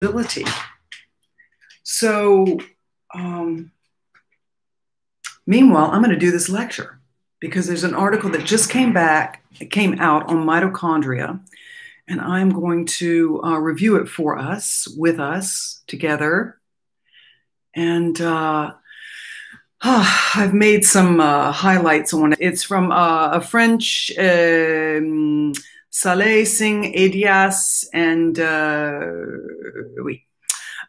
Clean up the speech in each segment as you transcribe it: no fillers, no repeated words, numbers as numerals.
ability. So, meanwhile, I'm going to do this lecture because there's an article that just came out on mitochondria, and I'm going to review it for us, with us, together. And I've made some highlights on it. It's from a French, Saleh Singh Edias, and there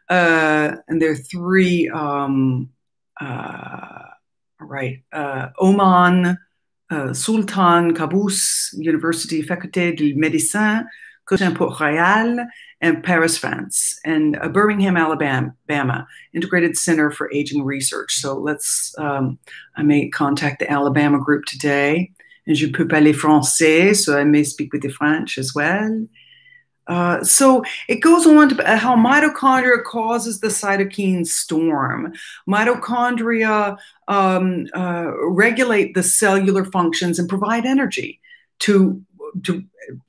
are three, Oman, Sultan Qaboos University, Faculté de Médecine, Port-Royal, and Paris, France, and Birmingham, Alabama, Integrated Center for Aging Research. So let's, I may contact the Alabama group today. And je peux parler français, so I may speak with the French as well. So it goes on to how mitochondria causes the cytokine storm. Mitochondria regulate the cellular functions and provide energy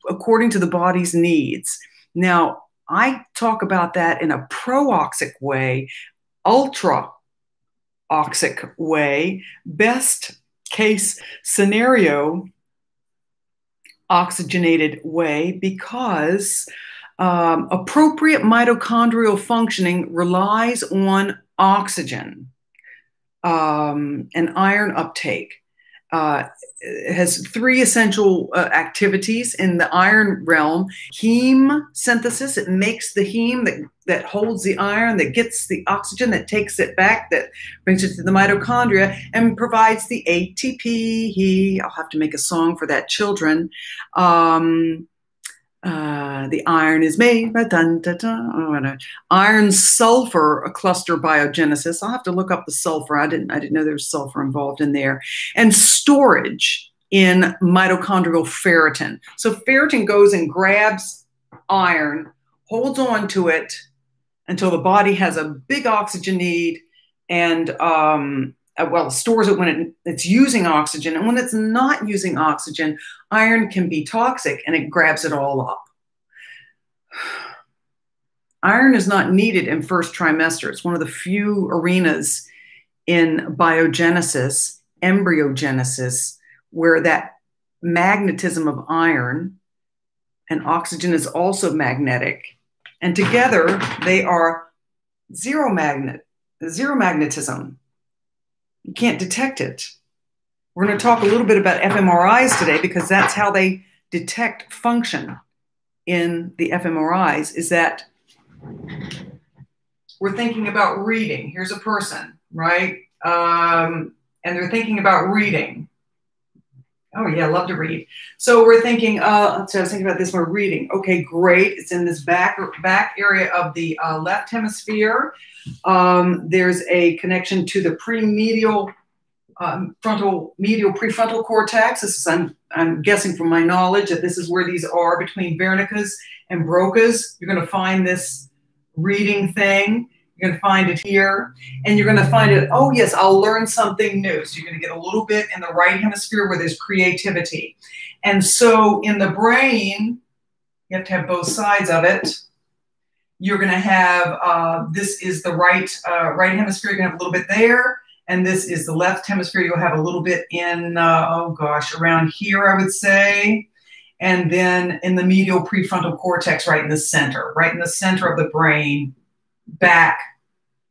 according to the body's needs. Now, I talk about that in a pro-oxic way, ultra-oxic way, best case scenario oxygenated way, because appropriate mitochondrial functioning relies on oxygen and iron uptake. It has three essential activities in the iron realm. Heme synthesis, it makes the heme that holds the iron, that gets the oxygen, that takes it back, that brings it to the mitochondria, and provides the ATP. I'll have to make a song for that, children. The iron is made by iron sulfur cluster biogenesis. I'll have to look up the sulfur. I didn't know there was sulfur involved in there. And storage in mitochondrial ferritin. So ferritin goes and grabs iron, holds on to it until the body has a big oxygen need, and stores it when it's using oxygen. And when it's not using oxygen, iron can be toxic and it grabs it all up. Iron is not needed in first trimester. It's one of the few arenas in biogenesis, embryogenesis, where that magnetism of iron and oxygen is also magnetic. And together they are zero magnetism. You can't detect it. We're going to talk a little bit about fMRIs today, because that's how they detect function in the fMRIs, is that we're thinking about reading. Here's a person, right? And they're thinking about reading. Oh yeah, I love to read. So we're thinking, I was thinking about this, we're reading. Okay, great. It's in this back area of the left hemisphere. There's a connection to the prefrontal prefrontal cortex. This is, I'm guessing from my knowledge that this is where these are, between Wernicke's and Broca's. You're going to find this reading thing. You're going to find it here, and you're going to find it, oh yes, I'll learn something new. So you're going to get a little bit in the right hemisphere where there's creativity. And so in the brain, you have to have both sides of it. You're going to have, this is the right hemisphere, you're going to have a little bit there, and this is the left hemisphere. You'll have a little bit in, oh gosh, around here, I would say. And then in the medial prefrontal cortex, right in the center of the brain, back,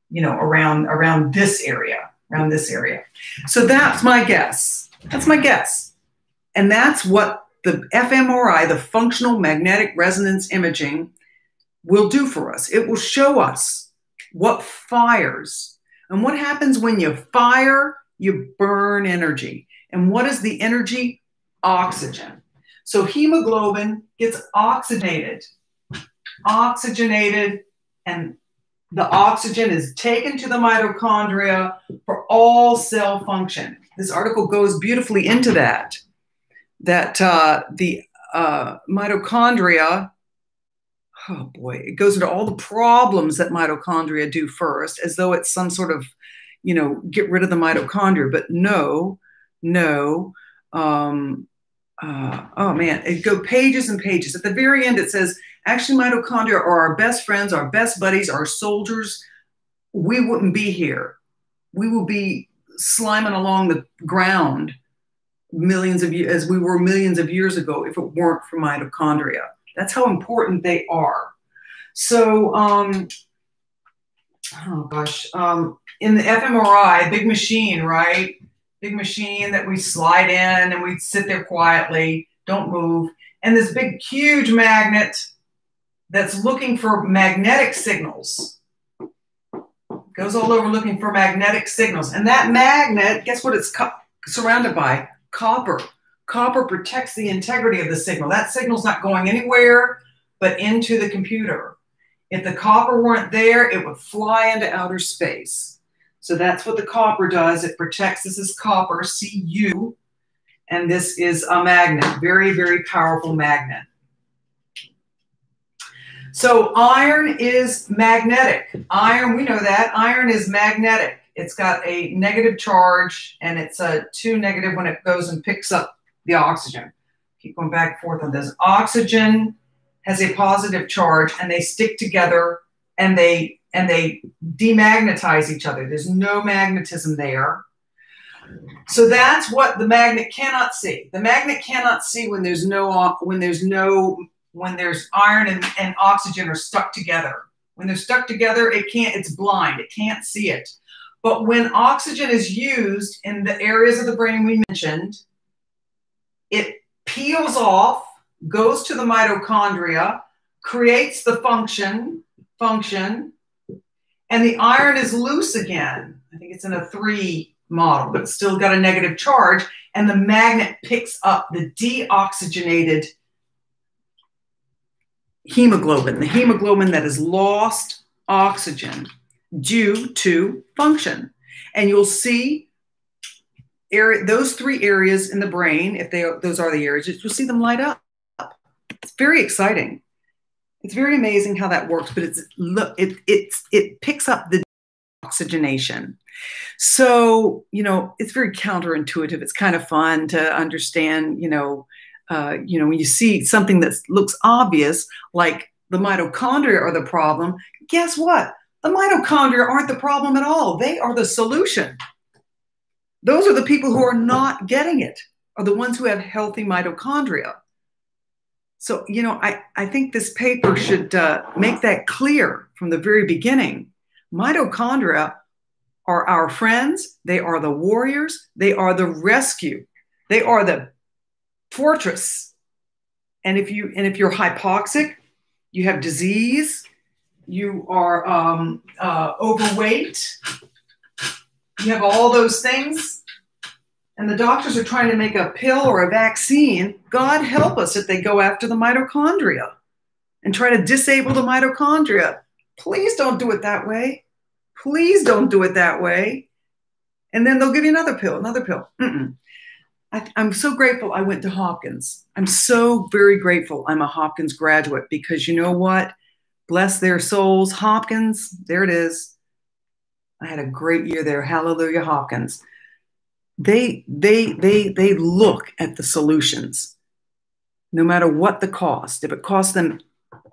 you know, around this area. So that's my guess. That's my guess. And that's what the fMRI, the functional magnetic resonance imaging, will do for us. It will show us what fires. And what happens when you fire? You burn energy. And what is the energy? Oxygen. So hemoglobin gets oxygenated, and the oxygen is taken to the mitochondria for all cell function. This article goes beautifully into that the mitochondria, oh boy, it goes into all the problems that mitochondria do first, as though it's some sort of, you know, get rid of the mitochondria. But no. Oh man, it goes pages and pages. At the very end, it says Actually, mitochondria are our best friends, our best buddies, our soldiers. We wouldn't be here. We will be sliming along the ground millions of years, as we were millions of years ago, if it weren't for mitochondria. That's how important they are. So, oh gosh, in the fMRI, big machine, right? Big machine that we slide in and we sit there quietly, don't move. And this big, huge magnet that's looking for magnetic signals. Goes all over looking for magnetic signals. And that magnet, guess what it's surrounded by? Copper. Copper protects the integrity of the signal. That signal's not going anywhere but into the computer. If the copper weren't there, it would fly into outer space. So that's what the copper does. It protects. This is copper, Cu, and this is a magnet. Very, very powerful magnet. So iron is magnetic. Iron, we know that. Iron is magnetic. It's got a negative charge, and it's a 2 negative when it goes and picks up the oxygen. Keep going back and forth on this. Oxygen has a positive charge, and they stick together, and they demagnetize each other. There's no magnetism there. So that's what the magnet cannot see. The magnet cannot see when there's iron and oxygen are stuck together. When they're stuck together, it's blind. It can't see it. But when oxygen is used in the areas of the brain we mentioned, it peels off, goes to the mitochondria, creates the function, and the iron is loose again. I think it's in a 3 model, but it's still got a negative charge, and the magnet picks up the deoxygenated hemoglobin, the hemoglobin that has lost oxygen due to function. And you'll see those 3 areas in the brain, if those are the areas, you'll see them light up. It's very exciting. It's very amazing how that works, but it picks up the oxygenation. So, it's very counterintuitive. It's kind of fun to understand, when you see something that looks obvious, like the mitochondria are the problem, guess what? The mitochondria aren't the problem at all. They are the solution. Those are the people who are not getting it, are the ones who have healthy mitochondria. So, I think this paper should make that clear from the very beginning. Mitochondria are our friends. They are the warriors. They are the rescue. They are the fortress. And if you're hypoxic, you have disease, you are overweight, you have all those things, and the doctors are trying to make a pill or a vaccine, God help us if they go after the mitochondria and try to disable the mitochondria. Please don't do it that way. Please don't do it that way. And then they'll give you another pill, another pill. I'm so grateful I went to Hopkins. I'm so very grateful I'm a Hopkins graduate, because you know what? Bless their souls. Hopkins, there it is. I had a great year there. Hallelujah, Hopkins. They look at the solutions, no matter what the cost. If it costs them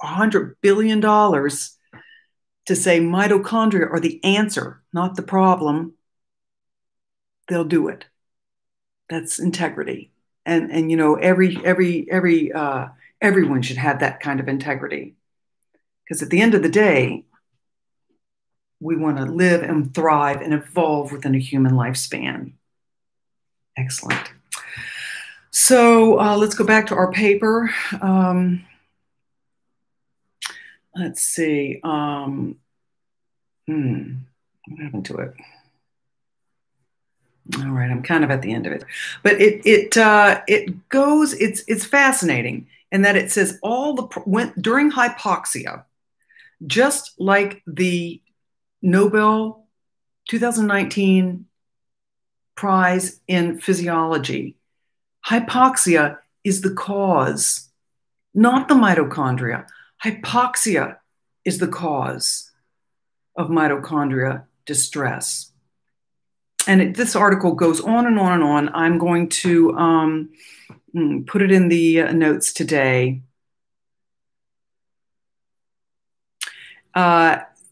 $100 billion to say mitochondria are the answer, not the problem, they'll do it. That's integrity. And everyone should have that kind of integrity. Because at the end of the day, we want to live and thrive and evolve within a human lifespan. Excellent. So let's go back to our paper. Let's see. What happened to it? All right, I'm kind of at the end of it, but it goes. It's fascinating in that it says during hypoxia, just like the Nobel 2019 prize in physiology, hypoxia is the cause, not the mitochondria. Hypoxia is the cause of mitochondria distress. And this article goes on and on and on. I'm going to put it in the notes today.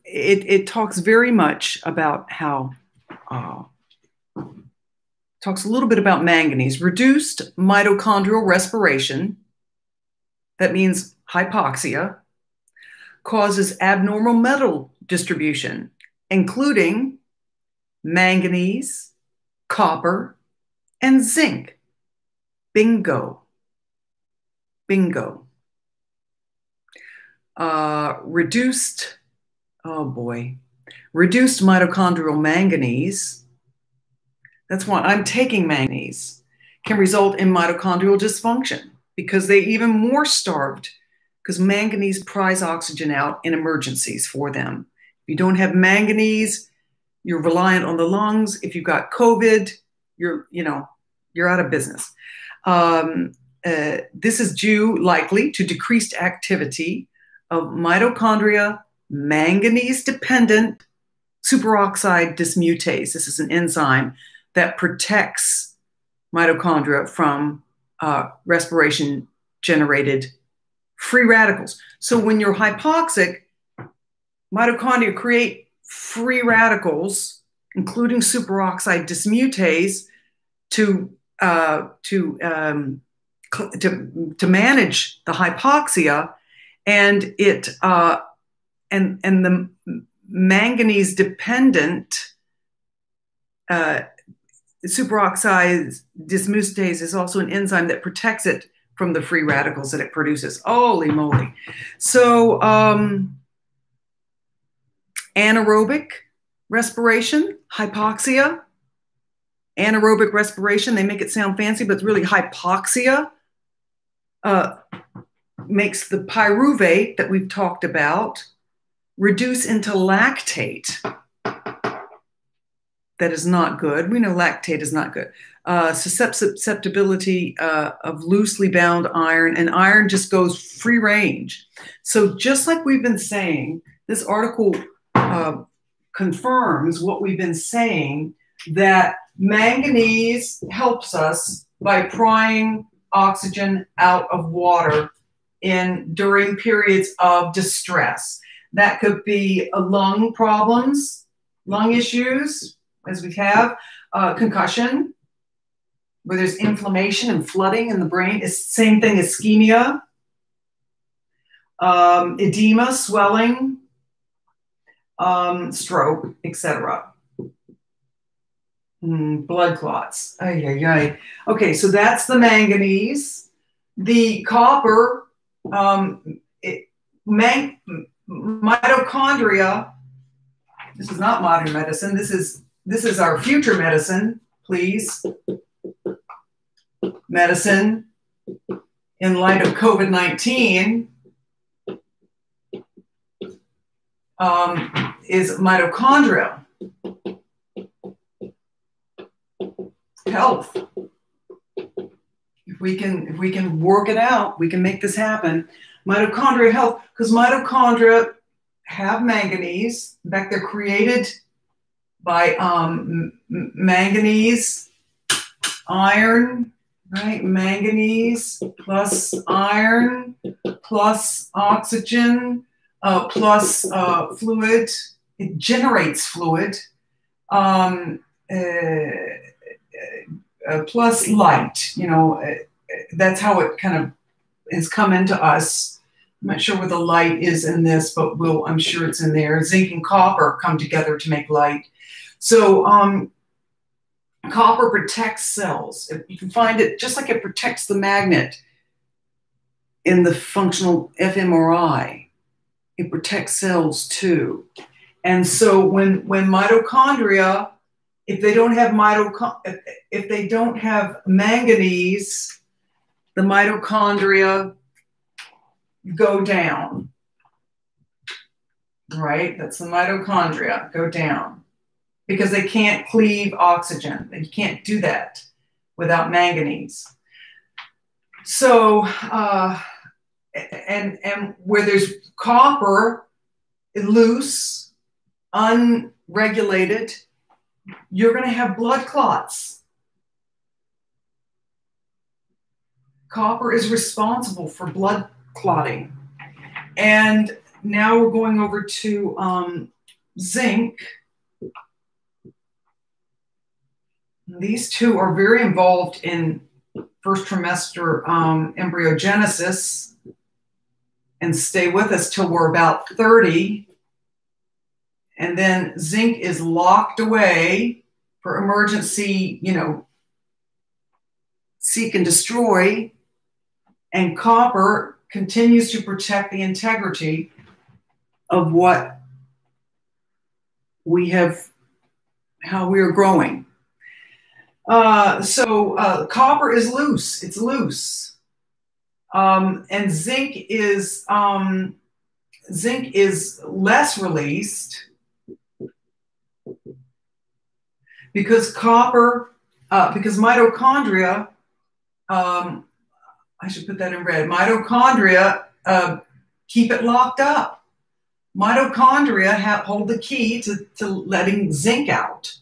It talks very much about how, talks a little bit about manganese. Reduced mitochondrial respiration, that means hypoxia, causes abnormal metal distribution, including manganese, copper, and zinc. Bingo. Bingo. Reduced mitochondrial manganese, that's why I'm taking manganese, can result in mitochondrial dysfunction because they're even more starved because manganese pries oxygen out in emergencies for them. If you don't have manganese, you're reliant on the lungs. If you've got COVID, you're out of business. This is due likely to decreased activity of mitochondria manganese-dependent superoxide dismutase. This is an enzyme that protects mitochondria from respiration-generated free radicals. So when you're hypoxic, mitochondria create free radicals, including superoxide dismutase, to manage the hypoxia, and the manganese dependent superoxide dismutase is also an enzyme that protects it from the free radicals that it produces. Holy moly. So anaerobic respiration, hypoxia. Anaerobic respiration, they make it sound fancy, but it's really hypoxia. Makes the pyruvate that we've talked about reduce into lactate. That is not good. We know lactate is not good. Susceptibility of loosely bound iron, and iron just goes free range. So just like we've been saying, this article confirms what we've been saying, that manganese helps us by prying oxygen out of water during periods of distress. That could be lung problems, lung issues, as we have, concussion, where there's inflammation and flooding in the brain. It's the same thing, ischemia, edema, swelling, stroke, etc. Blood clots. Ay, ay, ay. Okay, so that's the manganese. The copper, mitochondria. This is not modern medicine. This is our future medicine, please. Medicine in light of COVID-19 is mitochondria. Health. If we can work it out, we can make this happen. Mitochondria health, because mitochondria have manganese. In fact, they're created by manganese, iron, right? Manganese plus iron plus oxygen plus fluid. It generates fluid. Plus light, that's how it kind of has come into us. I'm not sure where the light is in this, but I'm sure it's in there. Zinc and copper come together to make light. So copper protects cells. You can find it just like it protects the magnet in the functional fMRI. It protects cells too. And so when mitochondria, if they don't have manganese, the mitochondria go down. Right? That's the mitochondria go down because they can't cleave oxygen. They can't do that without manganese. So, and where there's copper, loose, unregulated, you're going to have blood clots. Copper is responsible for blood clotting. And now we're going over to zinc. These two are very involved in first trimester embryogenesis, and stay with us till we're about 30. And then zinc is locked away for emergency, seek and destroy. And copper continues to protect the integrity of what we have, how we are growing. So copper is loose. It's loose. And zinc is less released because because mitochondria, I should put that in red. Mitochondria keep it locked up. Mitochondria hold the key to letting zinc out.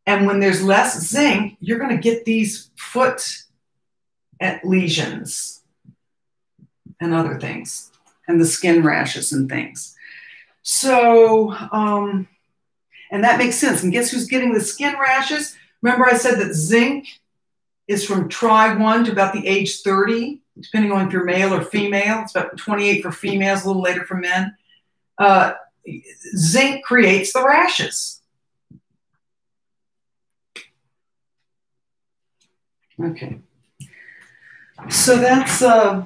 And when there's less zinc, you're going to get these foot lesions and other things, and the skin rashes and things. So, and that makes sense. And guess who's getting the skin rashes? Remember I said that zinc is from Try1 to about the age 30, depending on if you're male or female. It's about 28 for females, a little later for men. Zinc creates the rashes. Okay. So that's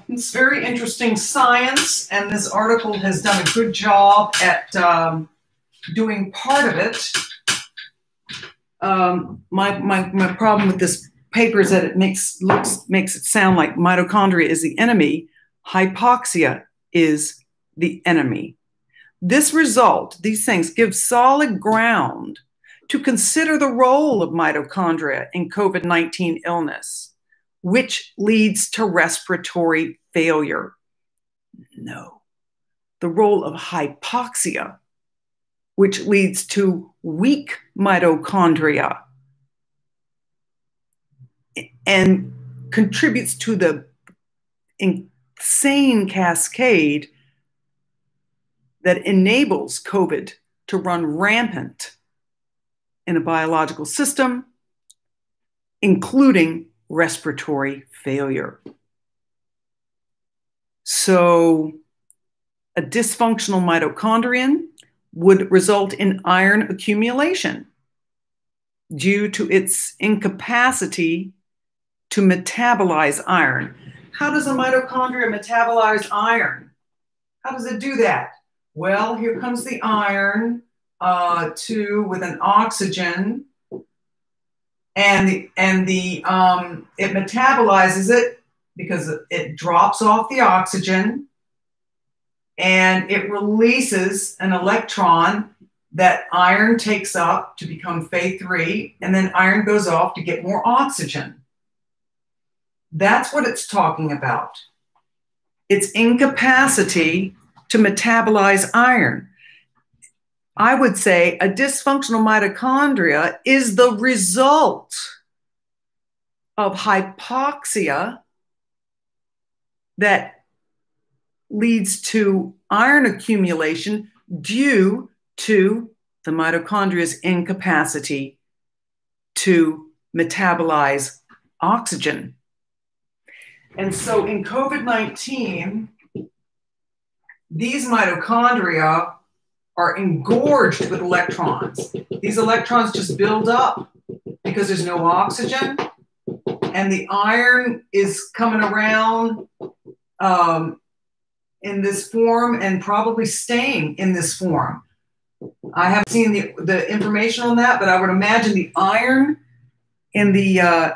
it's very interesting science, and this article has done a good job at doing part of it. My problem with this paper is that it makes it sound like mitochondria is the enemy. Hypoxia is the enemy. This result, these things, give solid ground to consider the role of mitochondria in COVID-19 illness, which leads to respiratory failure. No, the role of hypoxia, which leads to weak mitochondria and contributes to the insane cascade that enables COVID to run rampant in a biological system, including respiratory failure. So a dysfunctional mitochondrion would result in iron accumulation due to its incapacity to metabolize iron. How does a mitochondria metabolize iron? How does it do that? Well, here comes the iron with an oxygen, and it metabolizes it because it drops off the oxygen, and it releases an electron that iron takes up to become Fe3, and then iron goes off to get more oxygen. That's what it's talking about. Its incapacity to metabolize iron. I would say a dysfunctional mitochondria is the result of hypoxia that leads to iron accumulation due to the mitochondria's incapacity to metabolize oxygen. And so in COVID-19, these mitochondria are engorged with electrons. These electrons just build up because there's no oxygen, and the iron is coming around in this form and probably staying in this form. I haven't seen the information on that, but I would imagine the iron in the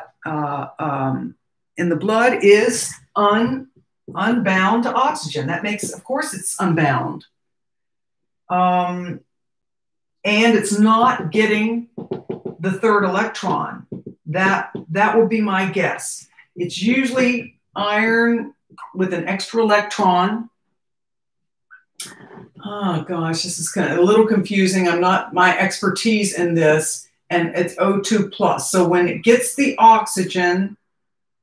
blood is unbound to oxygen. That makes, of course, it's unbound. And it's not getting the third electron. That would be my guess. It's usually iron with an extra electron. Oh gosh, this is kind of a little confusing. I'm not my expertise in this, and it's O2 plus. So when it gets the oxygen,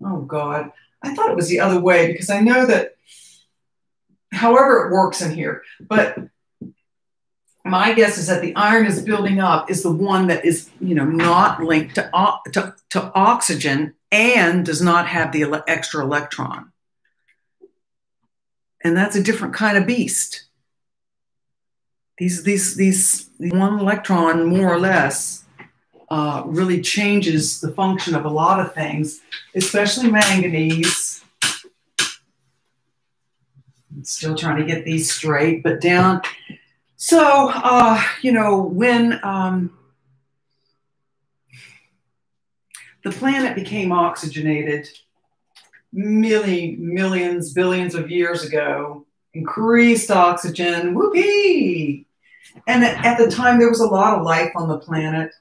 oh God, I thought it was the other way because I know that however it works in here. But my guess is that the iron is building up is the one that is, not linked to oxygen and does not have the extra electron. And that's a different kind of beast. These one electron, more or less, really changes the function of a lot of things, especially manganese. I'm still trying to get these straight, but down. So, when the planet became oxygenated millions, billions of years ago, increased oxygen, whoopee! And at the time, there was a lot of life on the planet,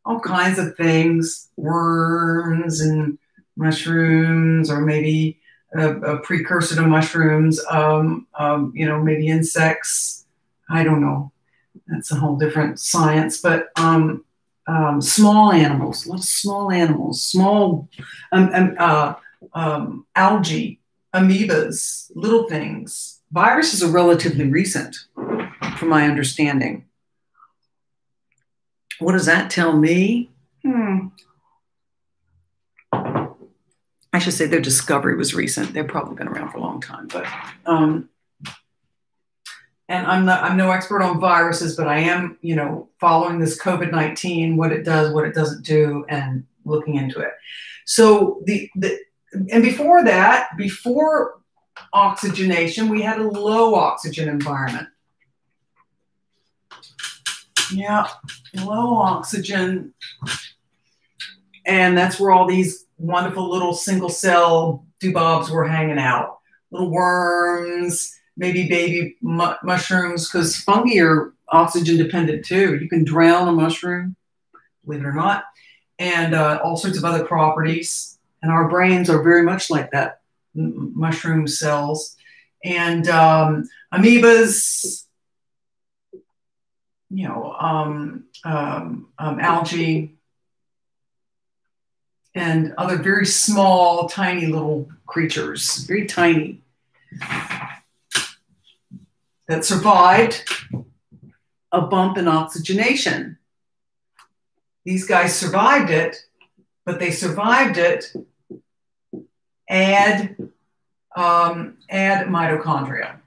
all kinds of things, worms and mushrooms, or maybe a precursor to mushrooms, maybe insects. I don't know. That's a whole different science. But small animals, lots of small animals, small algae, amoebas, little things. Viruses are relatively recent, from my understanding. What does that tell me? I should say their discovery was recent. They've probably been around for a long time, but and I'm no expert on viruses, but I am, following this COVID-19, what it does, what it doesn't do, and looking into it. So and before that, before oxygenation, we had a low oxygen environment. Yeah, low oxygen. And that's where all these wonderful little single cell doobobs were hanging out. Little worms, maybe baby mushrooms, because fungi are oxygen dependent too. You can drown a mushroom, believe it or not, and all sorts of other properties. And our brains are very much like that, mushroom cells. And amoebas, algae, and other very small, tiny little creatures, very tiny, that survived a bump in oxygenation. These guys survived it, but they survived it add mitochondria,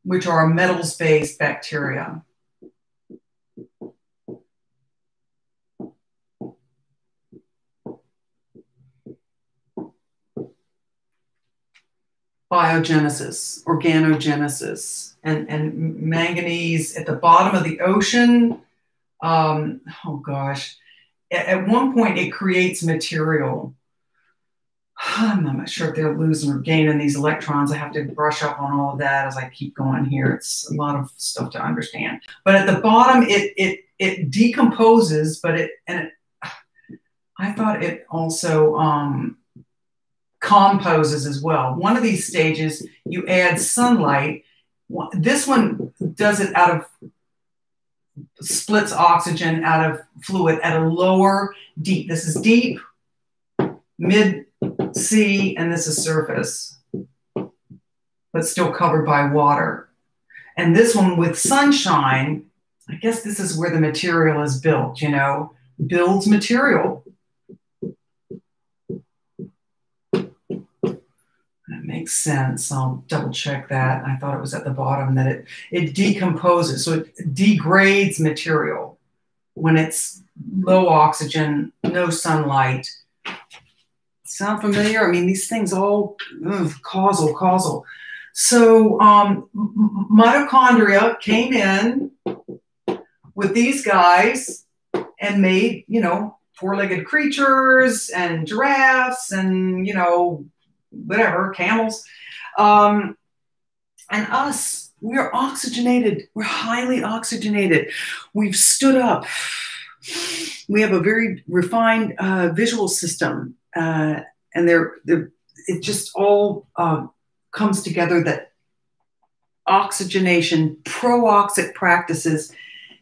which are metals-based bacteria. Biogenesis, organogenesis, and manganese at the bottom of the ocean. Oh gosh, at one point it creates material. I'm not sure if they're losing or gaining these electrons. I have to brush up on all of that as I keep going here. It's a lot of stuff to understand. But at the bottom, it decomposes, but I thought it also composes as well. One of these stages, you add sunlight. This one does it splits oxygen out of fluid at a lower deep. This is deep, mid sea, and this is surface, but still covered by water. And this one with sunshine, I guess this is where the material is built, builds material. Makes sense. I'll double check that. I thought it was at the bottom that it decomposes. So it degrades material when it's low oxygen, no sunlight. Sound familiar? I mean, these things all causal. So mitochondria came in with these guys and made, four-legged creatures and giraffes and, whatever, camels. And us, we're oxygenated. We're highly oxygenated. We've stood up. We have a very refined visual system. And it just all comes together that oxygenation, pro-oxic practices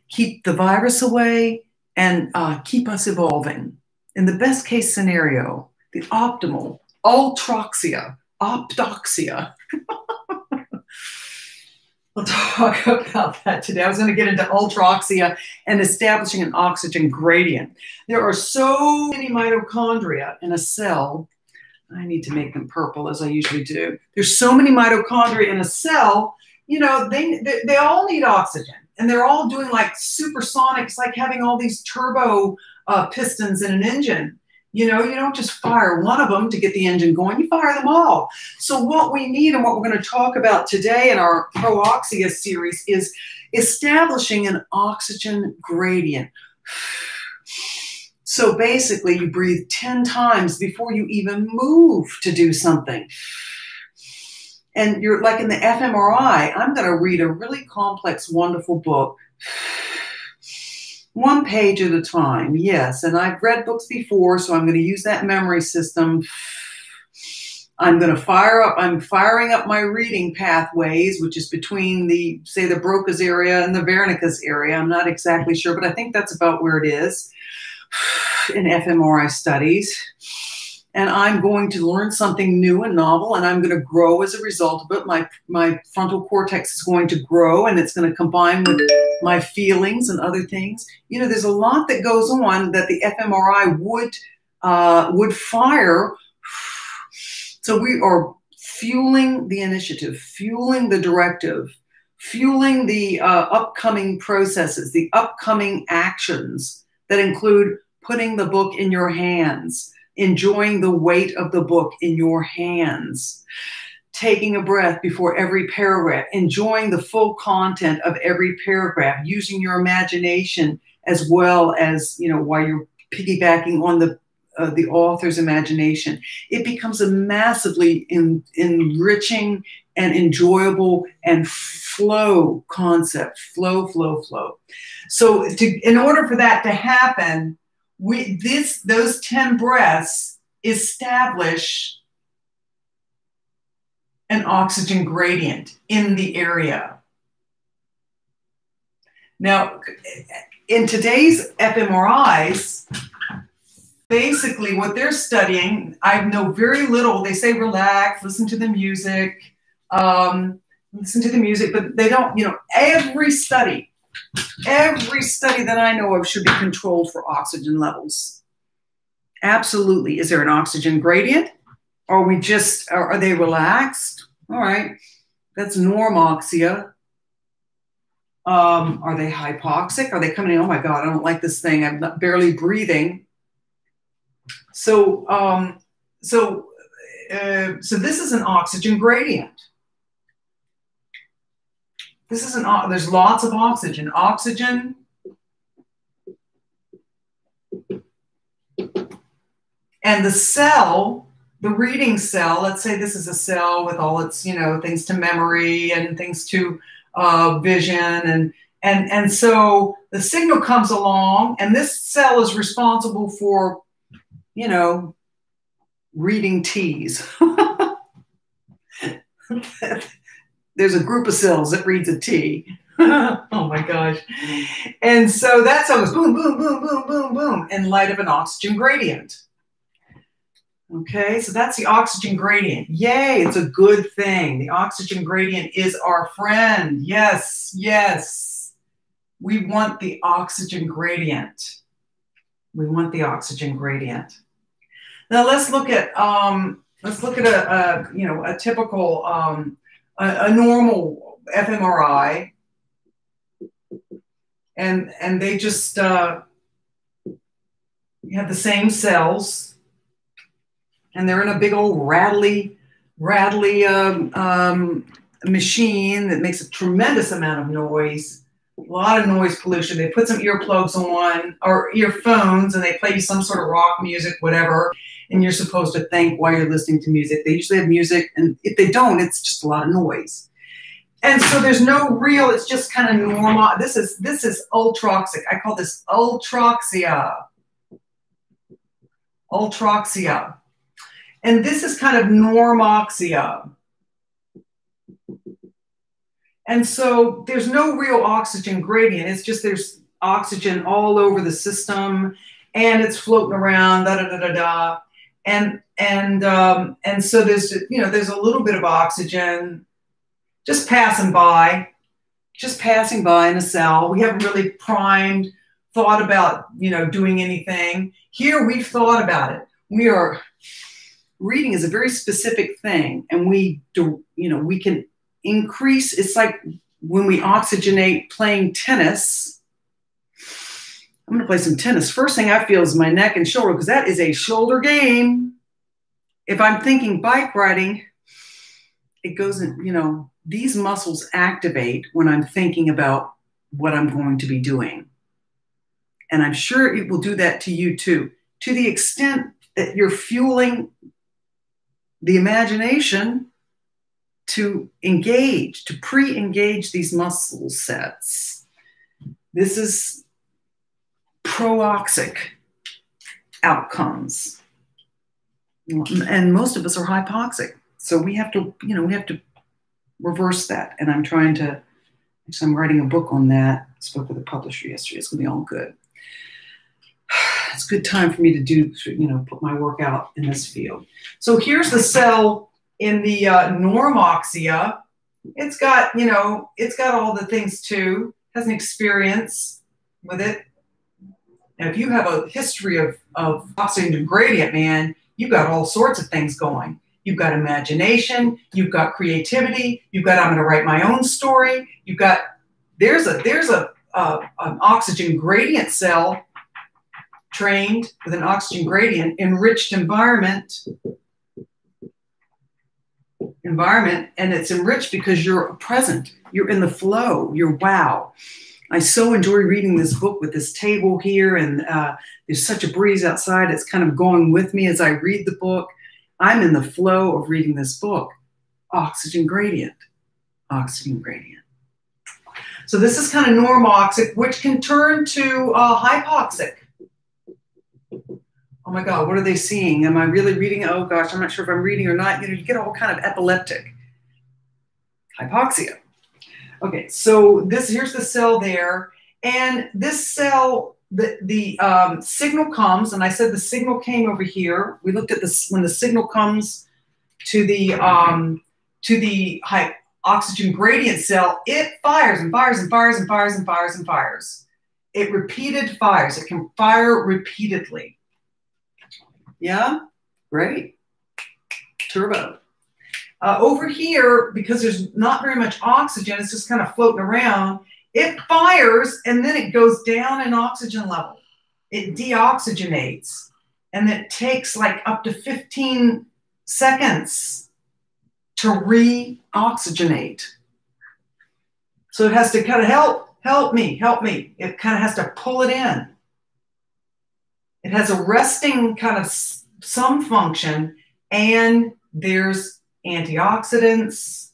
keep the virus away and keep us evolving. In the best case scenario, the optimal, optoxia. We'll talk about that today. I was going to get into ultroxia and establishing an oxygen gradient. There are so many mitochondria in a cell. I need to make them purple as I usually do. There's so many mitochondria in a cell, you know, they all need oxygen, and they're all doing like supersonic. It's like having all these turbo pistons in an engine. You know, you don't just fire one of them to get the engine going, you fire them all. So what we need and what we're going to talk about today in our Pro-Oxia series is establishing an oxygen gradient. So basically you breathe 10 times before you even move to do something. And you're like in the fMRI, I'm going to read a really complex, wonderful book. One page at a time, yes. And I've read books before, so I'm going to use that memory system. I'm firing up my reading pathways, which is between the, say, the Broca's area and the Wernicke's area. I'm not exactly sure, but I think that's about where it is in fMRI studies. And I'm going to learn something new and novel, and I'm going to grow as a result of it. My frontal cortex is going to grow, and it's going to combine with my feelings and other things. You know, there's a lot that goes on that the fMRI would fire. So we are fueling the initiative, fueling the directive, fueling the upcoming processes, the upcoming actions that include putting the book in your hands, enjoying the weight of the book in your hands, taking a breath before every paragraph, enjoying the full content of every paragraph, using your imagination as well as, you know, while you're piggybacking on the author's imagination. It becomes a massively enriching and enjoyable and flow concept, flow. So in order for that to happen, those 10 breaths establish an oxygen gradient in the area. Now, in today's fMRIs, basically what they're studying, I know very little. They say relax, listen to the music, but they don't, you know, every study that I know of should be controlled for oxygen levels. Absolutely. Is there an oxygen gradient? Are they relaxed? All right. That's normoxia. Are they hypoxic? Are they coming in? Oh my God, I don't like this thing. I'm barely breathing. So this is an oxygen gradient. There's lots of oxygen. Oxygen. And the cell, the reading cell, let's say this is a cell with all its, you know, things to memory and things to vision. And so the signal comes along, and this cell is responsible for, you know, reading T's. There's a group of cells that reads a T. Oh my gosh. And so that cell goes boom, boom, boom, boom, boom, boom in light of an oxygen gradient. Okay, so that's the oxygen gradient. Yay, it's a good thing. The oxygen gradient is our friend. Yes, yes. We want the oxygen gradient. We want the oxygen gradient. Now let's look at a typical a normal fMRI, and they just have the same cells, and they're in a big old rattly machine that makes a tremendous amount of noise, a lot of noise pollution. They put some earplugs on or earphones, and they play you some sort of rock music, whatever. And you're supposed to think while you're listening to music. They usually have music, and if they don't, it's just a lot of noise. And so there's no real, it's just kind of normal. This is ultroxic. I call this ultroxia. Ultroxia. And this is kind of normoxia. And so there's no real oxygen gradient. It's just there's oxygen all over the system, and it's floating around, da-da-da-da-da. And so there's, you know, there's a little bit of oxygen just passing by. just passing by in a cell. We haven't really primed, thought about, doing anything. Here we've thought about it. Reading is a very specific thing, and we can increase. It's like when we oxygenate playing tennis. I'm going to play some tennis. First thing I feel is my neck and shoulder, because that is a shoulder game. If I'm thinking bike riding, it goes in, these muscles activate when I'm thinking about what I'm going to be doing. And I'm sure it will do that to you too, to the extent that you're fueling the imagination to engage, to pre-engage these muscle sets. This is prooxic outcomes. And most of us are hypoxic. So we have to, reverse that. And I'm writing a book on that. I spoke with a publisher yesterday. It's going to be all good. It's a good time for me to do, put my work out in this field. So here's the cell in the normoxia. It's got, it's got all the things too. It has an experience with it. And if you have a history of oxygen gradient, man, you've got all sorts of things going. You've got imagination. You've got creativity. You've got, I'm going to write my own story. You've got, there's an oxygen gradient cell trained with an oxygen gradient, enriched environment, and it's enriched because you're present. You're in the flow. You're wow. I so enjoy reading this book with this table here, and there's such a breeze outside. It's kind of going with me as I read the book. I'm in the flow of reading this book. Oxygen gradient, oxygen gradient. So this is kind of normoxic, which can turn to hypoxic. Oh my God, what are they seeing? Am I really reading? Oh gosh, I'm not sure if I'm reading or not. You get all kind of epileptic. Hypoxia. Okay, so here's the cell there. And this cell, the signal comes, and I said the signal came over here. We looked at this when the signal comes to the oxygen gradient cell, it fires and fires and fires and fires and fires and fires. It repeated fires. It can fire repeatedly. Yeah, great. Turbo. Over here, because there's not very much oxygen, it's just kind of floating around, it fires and then it goes down in oxygen level. It deoxygenates, and it takes like up to 15 seconds to re-oxygenate. So it has to kind of help me. It kind of has to pull it in. It has a resting kind of some function, and there's antioxidants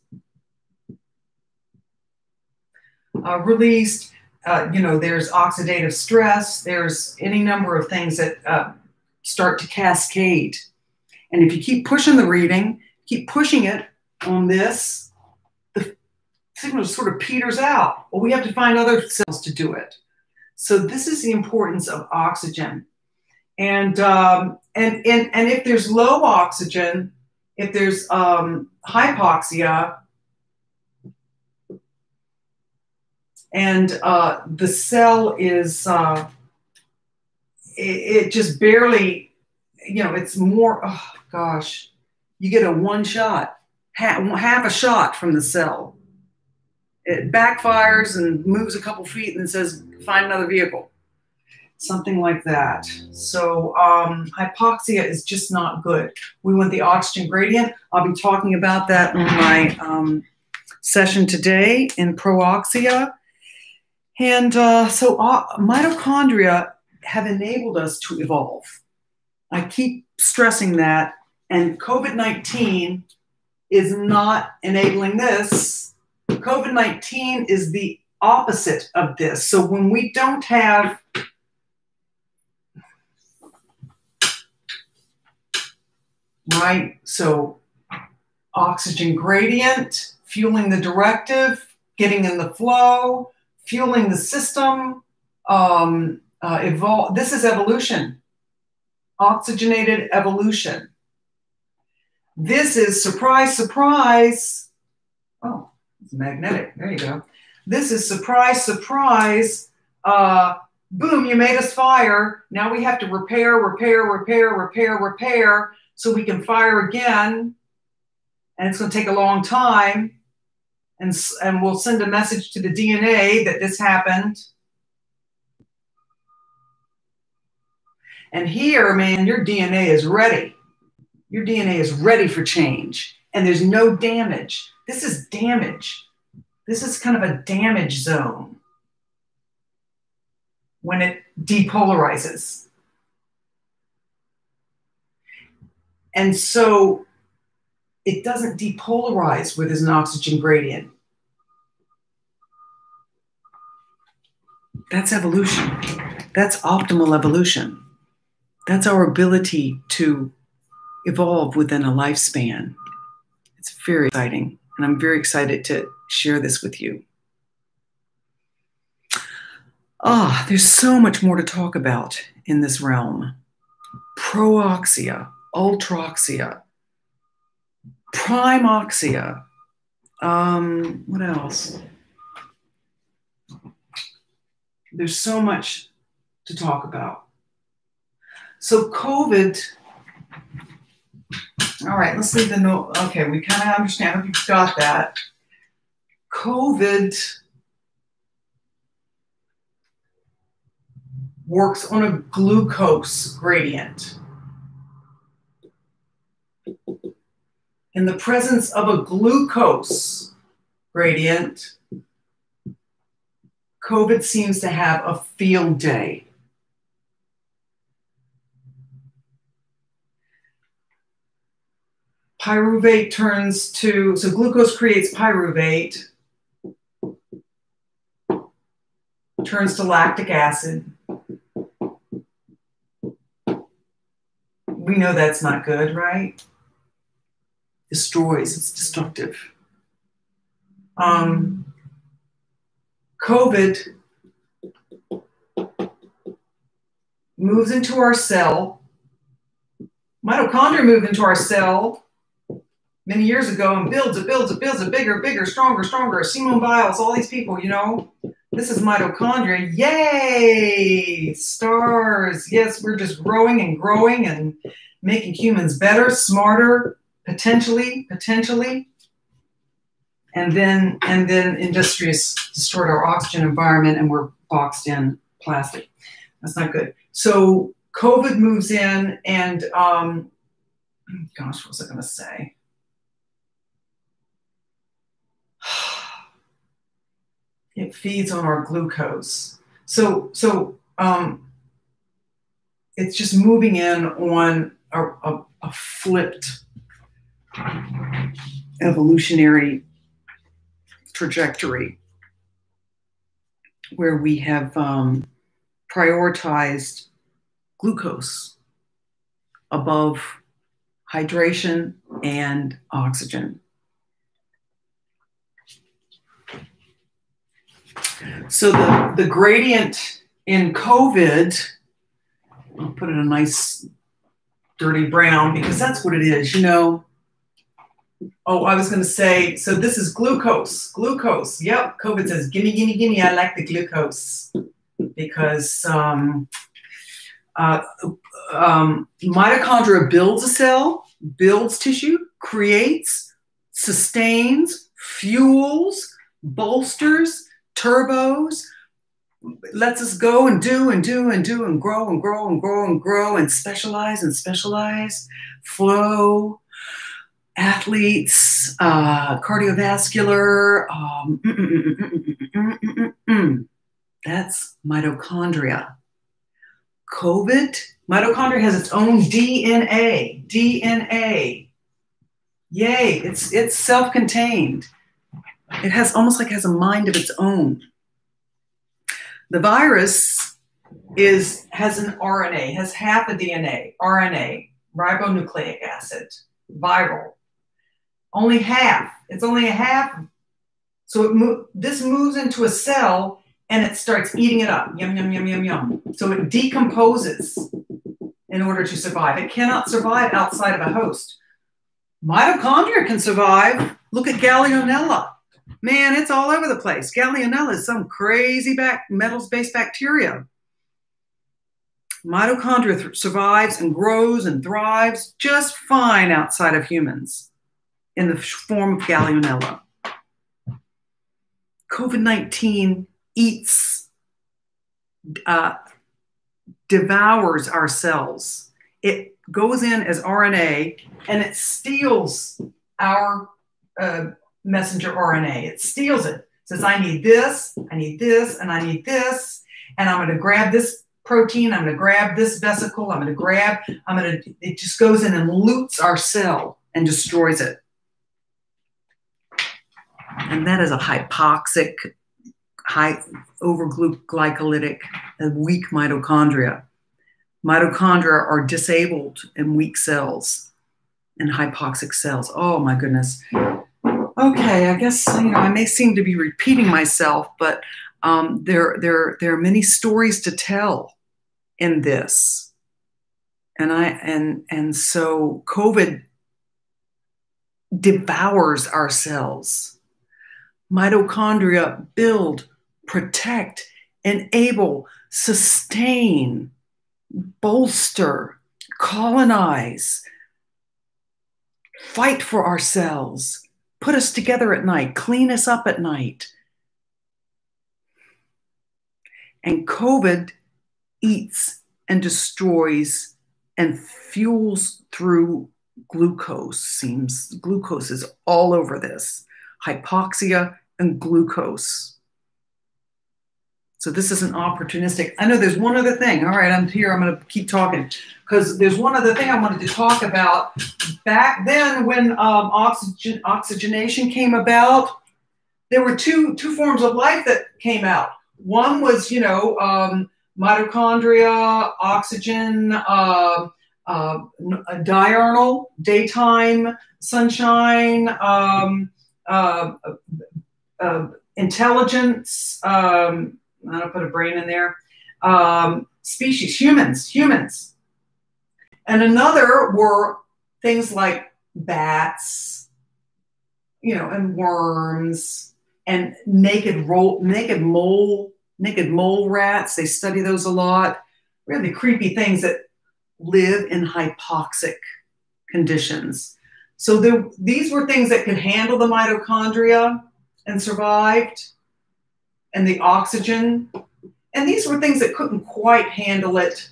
released. There's oxidative stress. There's any number of things that start to cascade. And if you keep pushing the reading, keep pushing it on this, the signal sort of peters out. Well, we have to find other cells to do it. So this is the importance of oxygen. And if there's low oxygen, if there's hypoxia, and the cell is, it just barely, it's more, oh gosh, you get a one shot, half a shot from the cell. It backfires and moves a couple feet and then says, find another vehicle. Something like that. So hypoxia is just not good. We want the oxygen gradient. I'll be talking about that in my session today in prooxia. And so mitochondria have enabled us to evolve. I keep stressing that. And COVID-19 is not enabling this. COVID-19 is the opposite of this. So when we don't have right? So oxygen gradient, fueling the directive, getting in the flow, fueling the system, evolve. This is evolution, oxygenated evolution. This is, surprise, surprise. Oh, it's magnetic. There you go. This is surprise, surprise. Boom, you made us fire. Now we have to repair, repair, repair, repair, repair so we can fire again. And it's going to take a long time. And we'll send a message to the DNA that this happened. And here, man, your DNA is ready. Your DNA is ready for change. And there's no damage. This is damage. This is kind of a damage zone when it depolarizes. And so it doesn't depolarize where there's an oxygen gradient. That's evolution. That's optimal evolution. That's our ability to evolve within a lifespan. It's very exciting, and I'm very excited to share this with you. There's so much more to talk about in this realm. Prooxia, ultroxia, primoxia. What else? There's so much to talk about. So COVID, all right, let's leave the note. Okay, we kind of understand. I hope you've got that. COVID works on a glucose gradient. In the presence of a glucose gradient, COVID seems to have a field day. Pyruvate turns to, so glucose creates pyruvate, turns to lactic acid. We know that's not good, right? Destroys, it's destructive. COVID moves into our cell. Mitochondria move into our cell many years ago and builds it bigger, bigger, stronger, stronger. Simone Biles, all these people, you know, this is mitochondria. Yay! Stars. Yes, we're just growing and making humans better, smarter, potentially. And then industry has destroyed our oxygen environment and we're boxed in plastic. That's not good. So COVID moves in and, gosh, what was I going to say? It feeds on our glucose. So it's just moving in on a flipped evolutionary trajectory where we have prioritized glucose above hydration and oxygen. So the gradient in COVID, I'll put it in a nice dirty brown because that's what it is, you know. Oh, I was going to say, so this is glucose. Glucose. Yep. COVID says, gimme, gimme, gimme. I like the glucose because mitochondria builds a cell, builds tissue, creates, sustains, fuels, bolsters, turbos, lets us go and do and do and do and grow and grow and grow and grow and specialize, flow, athletes, cardiovascular. That's mitochondria. COVID, mitochondria has its own DNA. DNA. Yay, it's self-contained. It has almost like it has a mind of its own. The virus has an RNA, has half a DNA, RNA, ribonucleic acid, viral. Only half. It's only a half. So this moves into a cell and it starts eating it up. Yum, yum, yum, yum, yum. So it decomposes in order to survive. It cannot survive outside of a host. Mitochondria can survive. Look at Gallionella. Man, it's all over the place. Gallionella is some crazy metals-based bacteria. Mitochondria survives and grows and thrives just fine outside of humans in the form of Gallionella. COVID-19 eats, devours our cells. It goes in as RNA and it steals our messenger RNA. It steals it. It says, I need this, and I need this, and I'm going to grab this protein, I'm going to grab this vesicle, it just goes in and loots our cell and destroys it. And that is a hypoxic, overglycolytic, and weak mitochondria. Mitochondria are disabled and weak cells and hypoxic cells. Oh my goodness. Okay, I guess I may seem to be repeating myself, but there are many stories to tell in this, and so COVID devours our cells. Mitochondria build, protect, enable, sustain, bolster, colonize, fight for our cells, put us together at night, clean us up at night. And COVID eats and destroys and fuels through glucose. Glucose is all over this. Hypoxia and glucose. So this isn't opportunistic. I know there's one other thing. All right, I'm here. I'm going to keep talking because there's one other thing I wanted to talk about. Back then when oxygenation came about, there were two forms of life that came out. One was, mitochondria, oxygen, diurnal, daytime, sunshine, intelligence, I don't put a brain in there, species, humans. And another were things like bats, and worms, and naked mole rats. They study those a lot. Really creepy things that live in hypoxic conditions. So these were things that could handle the mitochondria and survived, and the oxygen. And these were things that couldn't quite handle it.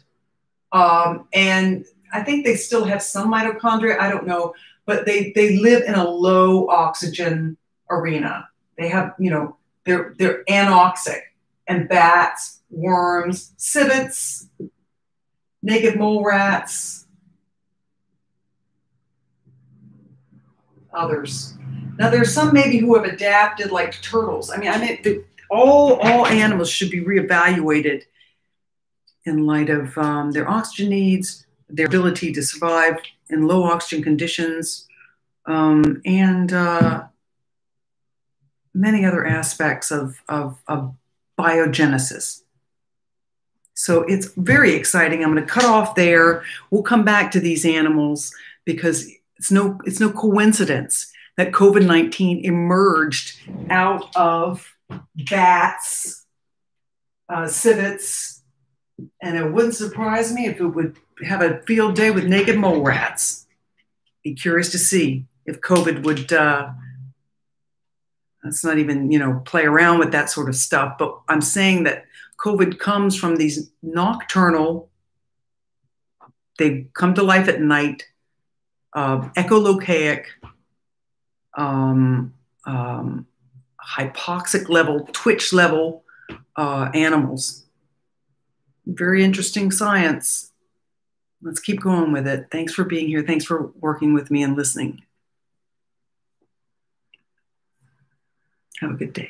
And I think they still have some mitochondria, I don't know, but they live in a low oxygen arena. They have, they're anoxic. And bats, worms, civets, naked mole rats, others. Now there's some maybe who have adapted, like turtles. I mean, all animals should be reevaluated in light of their oxygen needs, their ability to survive in low oxygen conditions, and many other aspects of biogenesis. So it's very exciting. I'm going to cut off there. We'll come back to these animals because it's no coincidence that COVID-19 emerged out of bats, civets, and it wouldn't surprise me if it would have a field day with naked mole rats. Be curious to see if COVID would, let's not even, play around with that sort of stuff, but I'm saying that COVID comes from these nocturnal, they come to life at night, echolocaic, hypoxic level, twitch level animals. Very interesting science. Let's keep going with it. Thanks for being here. Thanks for working with me and listening. Have a good day.